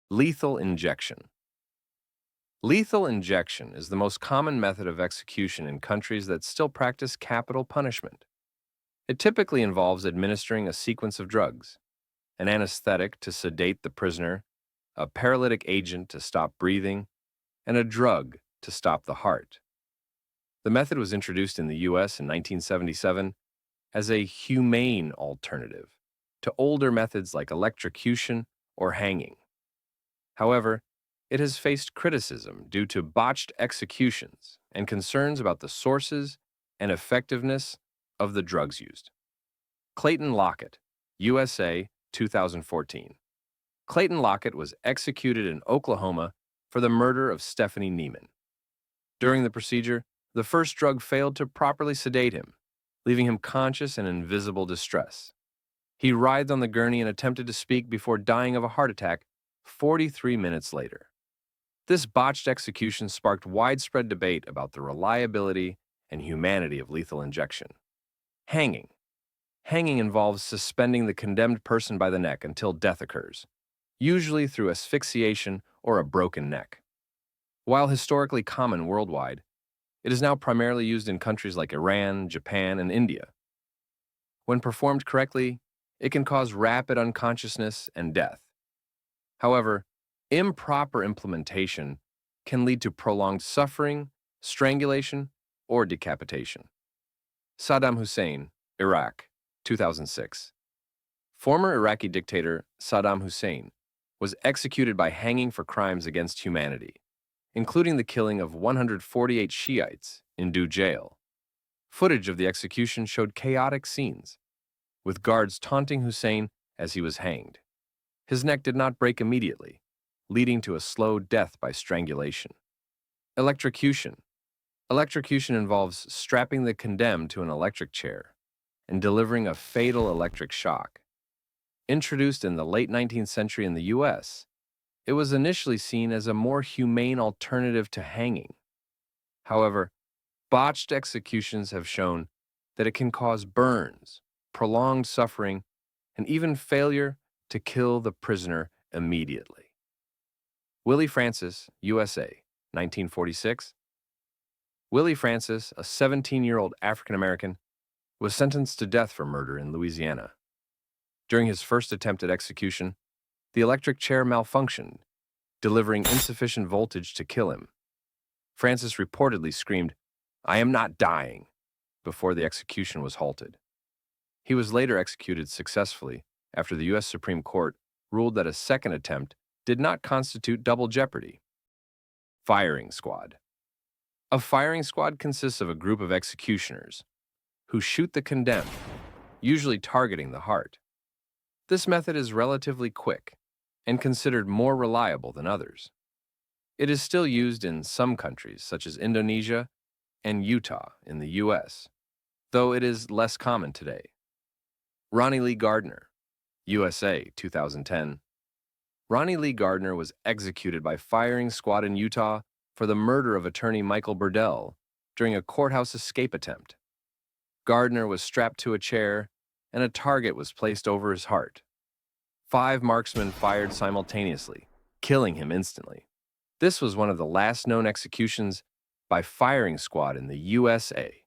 Lethal injection. Lethal injection is the most common method of execution in countries that still practice capital punishment. It typically involves administering a sequence of drugs, an anesthetic to sedate the prisoner, a paralytic agent to stop breathing, and a drug to stop the heart. The method was introduced in the U.S. in 1977 as a humane alternative to older methods like electrocution or hanging. However, it has faced criticism due to botched executions and concerns about the sources and effectiveness of the drugs used. Clayton Lockett, USA, 2014. Clayton Lockett was executed in Oklahoma for the murder of Stephanie Neiman. During the procedure, the first drug failed to properly sedate him, leaving him conscious and in visible distress. He writhed on the gurney and attempted to speak before dying of a heart attack 43 minutes later. This botched execution sparked widespread debate about the reliability and humanity of lethal injection. Hanging. Hanging involves suspending the condemned person by the neck until death occurs, usually through asphyxiation or a broken neck. While historically common worldwide, it is now primarily used in countries like Iran, Japan, and India. When performed correctly, it can cause rapid unconsciousness and death. However, improper implementation can lead to prolonged suffering, strangulation, or decapitation. Saddam Hussein, Iraq, 2006. Former Iraqi dictator Saddam Hussein was executed by hanging for crimes against humanity, including the killing of 148 Shiites in Dhu jail. Footage of the execution showed chaotic scenes, with guards taunting Hussein as he was hanged. His neck did not break immediately, leading to a slow death by strangulation. Electrocution. Electrocution involves strapping the condemned to an electric chair and delivering a fatal electric shock. Introduced in the late 19th century in the U.S., it was initially seen as a more humane alternative to hanging. However, botched executions have shown that it can cause burns, prolonged suffering, and even failure to kill the prisoner immediately. Willie Francis, USA, 1946. Willie Francis, a 17-year-old African-American, was sentenced to death for murder in Louisiana. During his first attempt at execution, the electric chair malfunctioned, delivering insufficient voltage to kill him. Francis reportedly screamed, "I am not dying," before the execution was halted. He was later executed successfully after the U.S. Supreme Court ruled that a second attempt did not constitute double jeopardy. Firing squad. A firing squad consists of a group of executioners who shoot the condemned, usually targeting the heart. This method is relatively quick and considered more reliable than others. It is still used in some countries, such as Indonesia and Utah in the U.S., though it is less common today. Ronnie Lee Gardner, USA, 2010. Ronnie Lee Gardner was executed by firing squad in Utah for the murder of attorney Michael Burdell during a courthouse escape attempt. Gardner was strapped to a chair, and a target was placed over his heart. 5 marksmen fired simultaneously, killing him instantly. This was one of the last known executions by firing squad in the USA.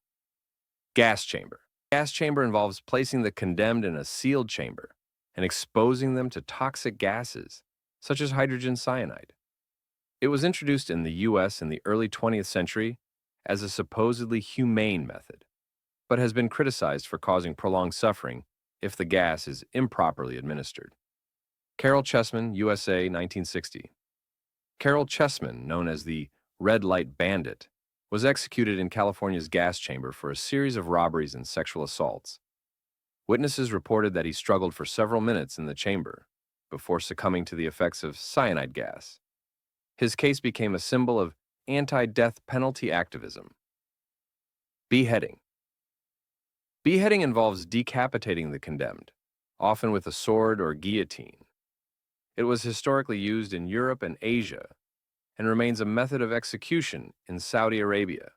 Gas chamber. Gas chamber involves placing the condemned in a sealed chamber and exposing them to toxic gases, such as hydrogen cyanide. It was introduced in the U.S. in the early 20th century as a supposedly humane method, but has been criticized for causing prolonged suffering if the gas is improperly administered. Carol Chessman, USA, 1960. Carol Chessman, known as the Red Light Bandit, was executed in California's gas chamber for a series of robberies and sexual assaults. Witnesses reported that he struggled for several minutes in the chamber before succumbing to the effects of cyanide gas. His case became a symbol of anti-death penalty activism. Beheading. Beheading involves decapitating the condemned, often with a sword or guillotine. It was historically used in Europe and Asia, and remains a method of execution in Saudi Arabia.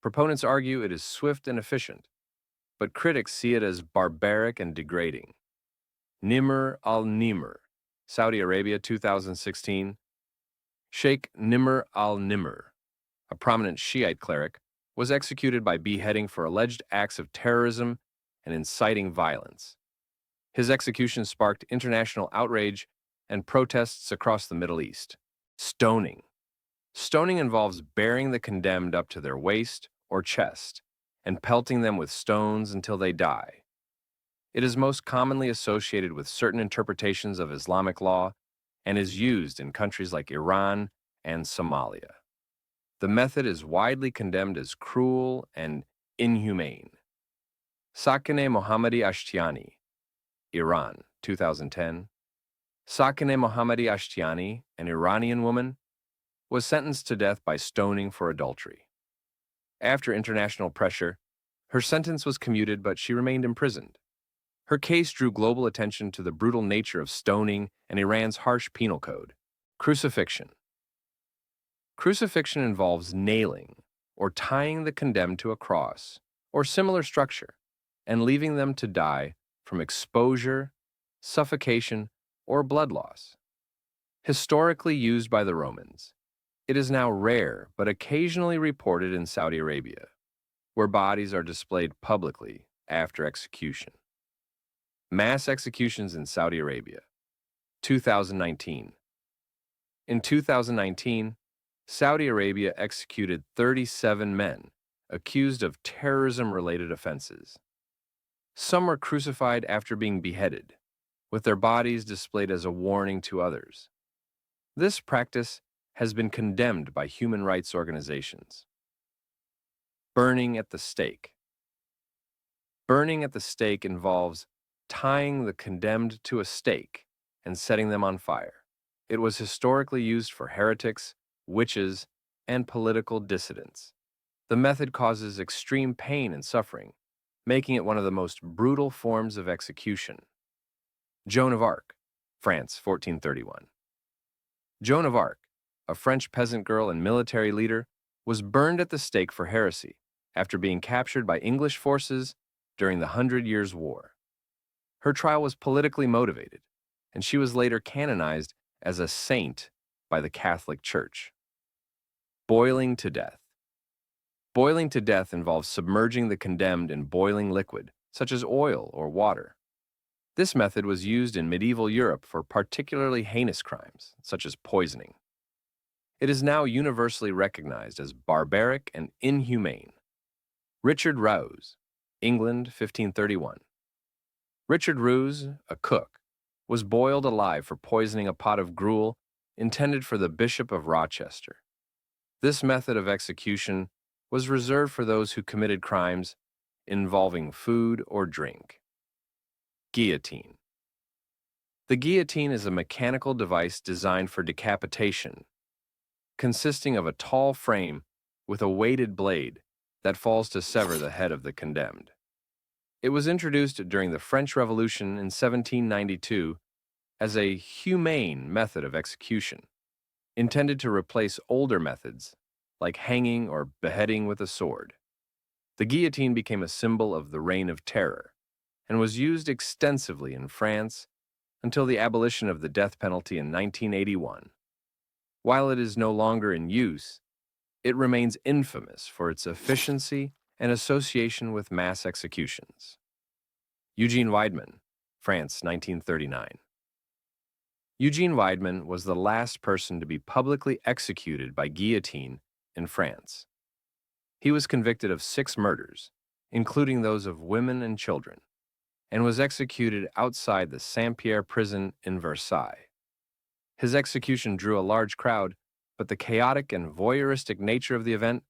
Proponents argue it is swift and efficient, but critics see it as barbaric and degrading. Nimr al-Nimr, Saudi Arabia, 2016. Sheikh Nimr al-Nimr, a prominent Shiite cleric, was executed by beheading for alleged acts of terrorism and inciting violence. His execution sparked international outrage and protests across the Middle East. Stoning. Stoning involves bearing the condemned up to their waist or chest and pelting them with stones until they die. It is most commonly associated with certain interpretations of Islamic law and is used in countries like Iran and Somalia. The method is widely condemned as cruel and inhumane. Sakineh Mohammadi Ashtiani, Iran, 2010. Sakineh Mohammadi Ashtiani, an Iranian woman, was sentenced to death by stoning for adultery. After international pressure, her sentence was commuted, but she remained imprisoned. Her case drew global attention to the brutal nature of stoning and Iran's harsh penal code. Crucifixion. Crucifixion involves nailing or tying the condemned to a cross or similar structure and leaving them to die from exposure, suffocation, or blood loss. Historically used by the Romans, it is now rare but occasionally reported in Saudi Arabia, where bodies are displayed publicly after execution. Mass executions in Saudi Arabia, 2019. In 2019, Saudi Arabia executed 37 men accused of terrorism-related offenses. Some were crucified after being beheaded, with their bodies displayed as a warning to others. This practice has been condemned by human rights organizations. Burning at the stake. Burning at the stake involves tying the condemned to a stake and setting them on fire. It was historically used for heretics, witches, and political dissidents. The method causes extreme pain and suffering, making it one of the most brutal forms of execution. Joan of Arc, France, 1431. Joan of Arc, a French peasant girl and military leader, was burned at the stake for heresy after being captured by English forces during the 100 Years' War. Her trial was politically motivated, and she was later canonized as a saint by the Catholic Church. Boiling to death. Boiling to death involves submerging the condemned in boiling liquid, such as oil or water. This method was used in medieval Europe for particularly heinous crimes, such as poisoning. It is now universally recognized as barbaric and inhumane. Richard Rouse, England, 1531. Richard Rouse, a cook, was boiled alive for poisoning a pot of gruel intended for the Bishop of Rochester. This method of execution was reserved for those who committed crimes involving food or drink. Guillotine. The guillotine is a mechanical device designed for decapitation, consisting of a tall frame with a weighted blade that falls to sever the head of the condemned. It was introduced during the French Revolution in 1792 as a humane method of execution, intended to replace older methods like hanging or beheading with a sword. The guillotine became a symbol of the Reign of Terror and was used extensively in France until the abolition of the death penalty in 1981. While it is no longer in use, it remains infamous for its efficiency and association with mass executions. Eugene Weidmann, France, 1939. Eugene Weidmann was the last person to be publicly executed by guillotine in France. He was convicted of 6 murders, including those of women and children, and was executed outside the Saint-Pierre prison in Versailles. His execution drew a large crowd, but the chaotic and voyeuristic nature of the event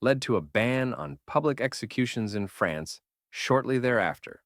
led to a ban on public executions in France shortly thereafter.